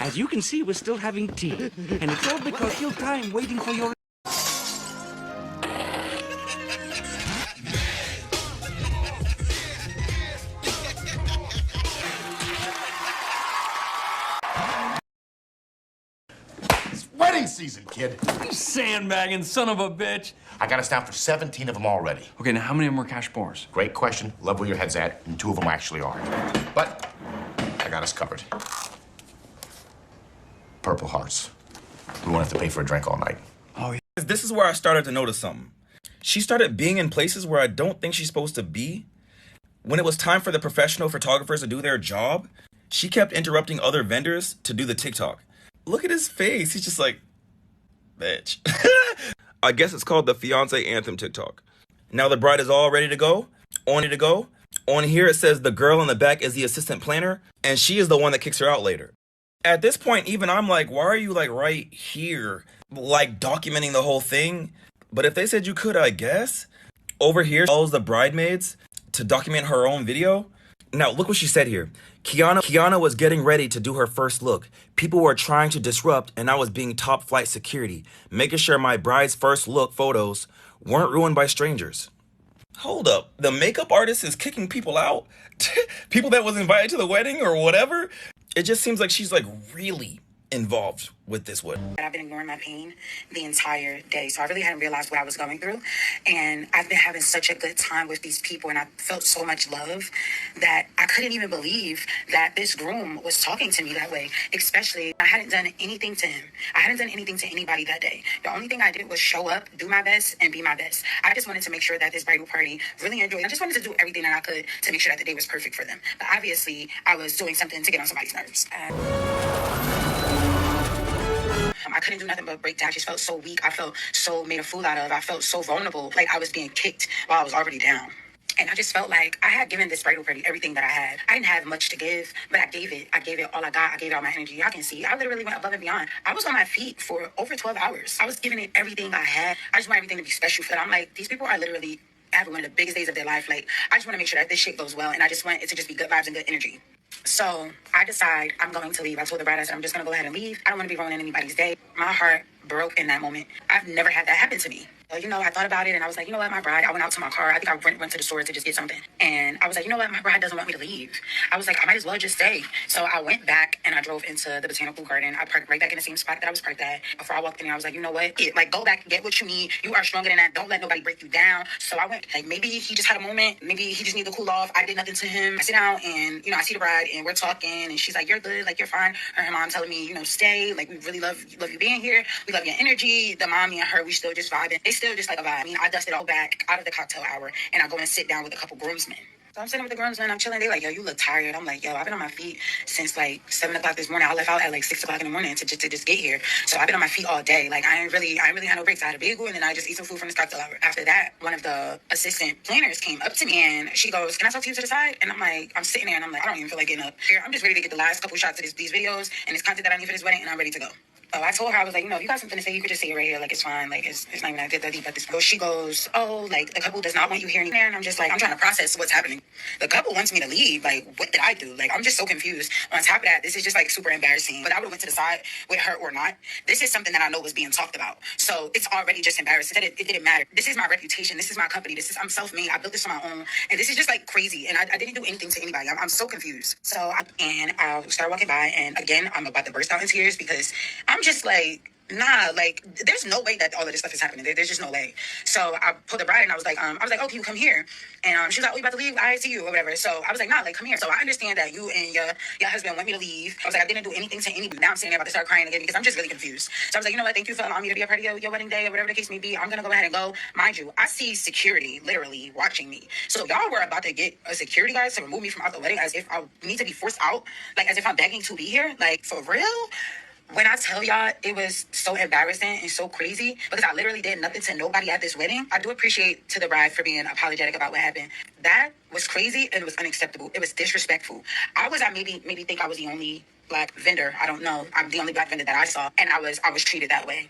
As you can see, we're still having tea. And it's all because your time waiting for your... Wedding season, kid. You sandbagging son of a bitch. I got us down for 17 of them already. Okay, now how many of them were cash pours? Great question. Love where your head's at, and 2 of them actually are. But I got us covered. Purple Hearts. We won't have to pay for a drink all night. Oh, yeah. This is where I started to notice something. She started being in places where I don't think she's supposed to be. When it was time for the professional photographers to do their job, she kept interrupting other vendors to do the TikTok. Look at his face. He's just like, bitch. I guess it's called the Fiance Anthem TikTok. Now the bride is all ready to go. On here it says the girl in the back is the assistant planner, and she is the one that kicks her out later. At this point, even I'm like, why are you like right here, like documenting the whole thing? But if they said you could, I guess. Over here, follows the bridesmaids to document her own video. Now, look what she said here. Kiana was getting ready to do her first look. People were trying to disrupt, and I was being top flight security, making sure my bride's first look photos weren't ruined by strangers. Hold up. The makeup artist is kicking people out? People that was invited to the wedding or whatever? It just seems like she's like really involved with this wedding. I've been ignoring my pain the entire day, so I really hadn't realized what I was going through. And I've been having such a good time with these people, and I felt so much love that I couldn't even believe that this groom was talking to me that way. Especially, I hadn't done anything to him. I hadn't done anything to anybody that day. The only thing I did was show up, do my best, and be my best. I just wanted to make sure that this bridal party really enjoyed. I just wanted to do everything that I could to make sure that the day was perfect for them. But obviously, I was doing something to get on somebody's nerves. I couldn't do nothing but break down. I just felt so weak. I felt so made a fool out of. I felt so vulnerable, like I was being kicked while I was already down. And I just felt like I had given this bridal party everything that I had. I didn't have much to give, but I gave it. I gave it all I got. I gave it all my energy. Y'all can see, I literally went above and beyond. I was on my feet for over 12 hours. I was giving it everything I had. I just want everything to be special for them. I'm like, these people are literally having one of the biggest days of their life. Like, I just want to make sure that this shit goes well. And I just want it to just be good vibes and good energy. So I decide I'm going to leave. I told the bride, I said, I'm just going to go ahead and leave. I don't want to be ruining anybody's day. My heart broke in that moment. I've never had that happen to me. You know, I thought about it and I was like, you know what, my bride, I went out to my car. I think I went to the store to just get something. And I was like, you know what, my bride doesn't want me to leave. I was like, I might as well just stay. So I went back and I drove into the botanical garden. I parked right back in the same spot that I was parked at. Before I walked in, I was like, you know what, like go back, get what you need. You are stronger than that. Don't let nobody break you down. So I went, like maybe he just had a moment. Maybe he just needed to cool off. I did nothing to him. I sit down and, you know, I see the bride and we're talking and she's like, you're good, like you're fine. Her mom telling me, you know, stay. Like we really love you being here. We love your energy. The mommy and her, we still just vibing. They still just like a vibe. I mean, I dusted all back out of the cocktail hour and I go and sit down with a couple groomsmen. So I'm sitting with the groomsmen, I'm chilling. They like, yo, you look tired. I'm like, yo, I've been on my feet since like 7 o'clock this morning. I left out at like 6 o'clock in the morning to just get here. So I've been on my feet all day. Like I ain't really had no breaks. I had a bagel and then I just eat some food from this cocktail hour. After that, one of the assistant planners came up to me and she goes, can I talk to you to the side? And I'm like, I'm sitting there and I'm like, I don't even feel like getting up here. I'm just ready to get the last couple shots of these videos and this content that I need for this wedding and I'm ready to go. So I told her, I was like, you know, if you got something to say, you could just say it right here. Like, it's fine. Like, it's not even that deep at this point. So she goes, oh, like, the couple does not want you here anymore. And I'm just like, I'm trying to process what's happening. The couple wants me to leave. Like, what did I do? Like, I'm just so confused. On top of that, this is just, like, super embarrassing. But I would have went to the side with her or not. This is something that I know was being talked about. So it's already just embarrassing. It didn't matter. This is my reputation. This is my company. I'm self-made. I built this on my own. And this is just, like, crazy. And I didn't do anything to anybody. I'm so confused. So, I started walking by. And, again, I'm about to burst out in tears because I'm just, like... Nah, like, there's no way that all of this stuff is happening. There's just no way. So I pulled the bride and I was like, oh, can you come here? And she was like, oh, you about to leave? I see you or whatever. So I was like, nah, like, come here. So I understand that you and your husband want me to leave. I was like, I didn't do anything to anybody. Now I'm sitting there about to start crying again because I'm just really confused. So I was like, you know what? Thank you for allowing me to be a part of your wedding day or whatever the case may be. I'm going to go ahead and go. Mind you, I see security literally watching me. So y'all were about to get a security guy to remove me from out the wedding as if I need to be forced out. Like, as if I'm begging to be here. Like, for real? When I tell y'all, it was so embarrassing and so crazy because I literally did nothing to nobody at this wedding. I do appreciate to the bride for being apologetic about what happened. That was crazy and it was unacceptable. It was disrespectful. I maybe think I was the only black vendor. I don't know. I'm the only black vendor that I saw, and I was treated that way.